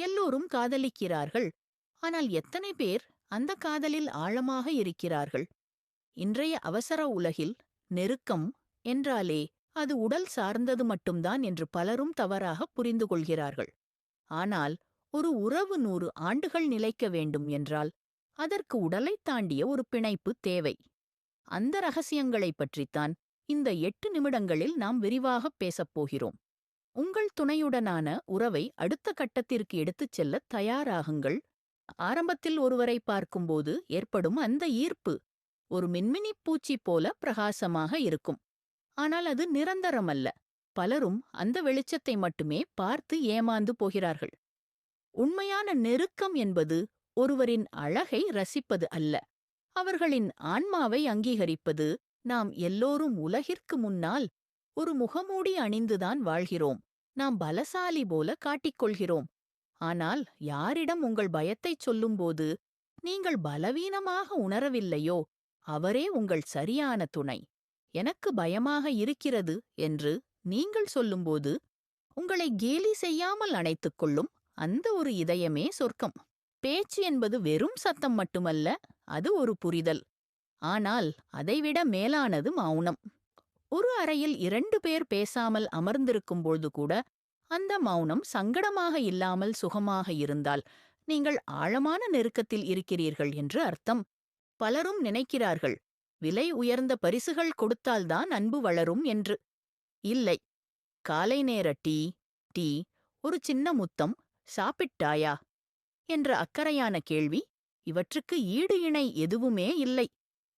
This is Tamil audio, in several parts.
எல்லோரும் காதலிக்கிறார்கள். ஆனால் எத்தனை பேர் அந்த காதலில் ஆழமாக இருக்கிறார்கள்? இன்றைய அவசர உலகில் நெருக்கம் என்றாலே அது உடல் சார்ந்தது மட்டும்தான் என்று பலரும் தவறாக புரிந்து கொள்கிறார்கள். ஆனால் ஒரு உறவு 100 ஆண்டுகள் நிலைக்க வேண்டும் என்றால் அதற்கு உடலைத் தாண்டிய ஒரு பிணைப்பு தேவை. அந்த ரகசியங்களைப் பற்றித்தான் இந்த 8 நிமிடங்களில் நாம் விரிவாகப் பேசப் போகிறோம். உங்கள் துணையுடனான உறவை அடுத்த கட்டத்திற்கு எடுத்துச் செல்ல தயாராகுங்கள். ஆரம்பத்தில் ஒருவரை பார்க்கும்போது ஏற்படும் அந்த ஈர்ப்பு ஒரு மின்மினிப் பூச்சி போல பிரகாசமாக இருக்கும். ஆனால் அது நிரந்தரமல்ல. பலரும் அந்த வெளிச்சத்தை மட்டுமே பார்த்து ஏமாந்து போகிறார்கள். உண்மையான நெருக்கம் என்பது ஒருவரின் அழகை ரசிப்பது அல்ல, அவர்களின் ஆன்மாவை அங்கீகரிப்பது. நாம் எல்லோரும் உலகிற்கு முன்னால் ஒரு முகமூடி அணிந்துதான் வாழ்கிறோம். நாம் பலசாலி போல காட்டிக்கொள்கிறோம். ஆனால் யாரிடம் உங்கள் பயத்தைச் சொல்லும்போது நீங்கள் பலவீனமாக உணரவில்லையோ அவரே உங்கள் சரியான துணை. எனக்கு பயமாக இருக்கிறது என்று நீங்கள் சொல்லும்போது உங்களை கேலி செய்யாமல் அணைத்துக் கொள்ளும் அந்த ஒரு இதயமே சொர்க்கம். பேச்சு என்பது வெறும் சத்தம் மட்டுமல்ல, அது ஒரு புரிதல். ஆனால் அதைவிட மேலானது மௌனம். ஒரு அறையில் 2 பேர் பேசாமல் அமர்ந்திருக்கும்போது கூட அந்த மௌனம் சங்கடமாக இல்லாமல் சுகமாக இருந்தால் நீங்கள் ஆழமான நெருக்கத்தில் இருக்கிறீர்கள் என்று அர்த்தம். பலரும் நினைக்கிறார்கள், விலை உயர்ந்த பரிசுகள் கொடுத்தால்தான் அன்பு வளரும் என்று. இல்லை. காலை நேர டீ, ஒரு சின்ன முத்தம், சாப்பிட்டாயா என்ற அக்கறையான கேள்வி, இவற்றுக்கு ஈடு இணை எதுவுமே இல்லை.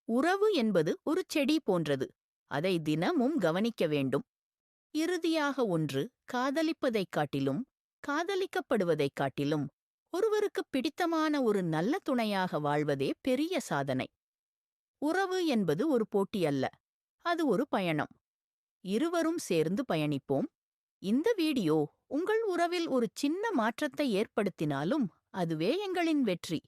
உறவு என்பது ஒரு செடி போன்றது. அதை தினமும் கவனிக்க வேண்டும். இறுதியாக ஒன்று காதலிப்பதைக் காட்டிலும் காதலிக்கப்படுவதைக் காட்டிலும் ஒருவருக்குப் பிடித்தமான ஒரு நல்ல துணையாக வாழ்வதே பெரிய சாதனை. உறவு என்பது ஒரு போட்டி அல்ல, அது ஒரு பயணம். இருவரும் சேர்ந்து பயணிப்போம். இந்த வீடியோ உங்கள் உறவில் ஒரு சின்ன மாற்றத்தை ஏற்படுத்தினாலும் அதுவே எங்களின் வெற்றி.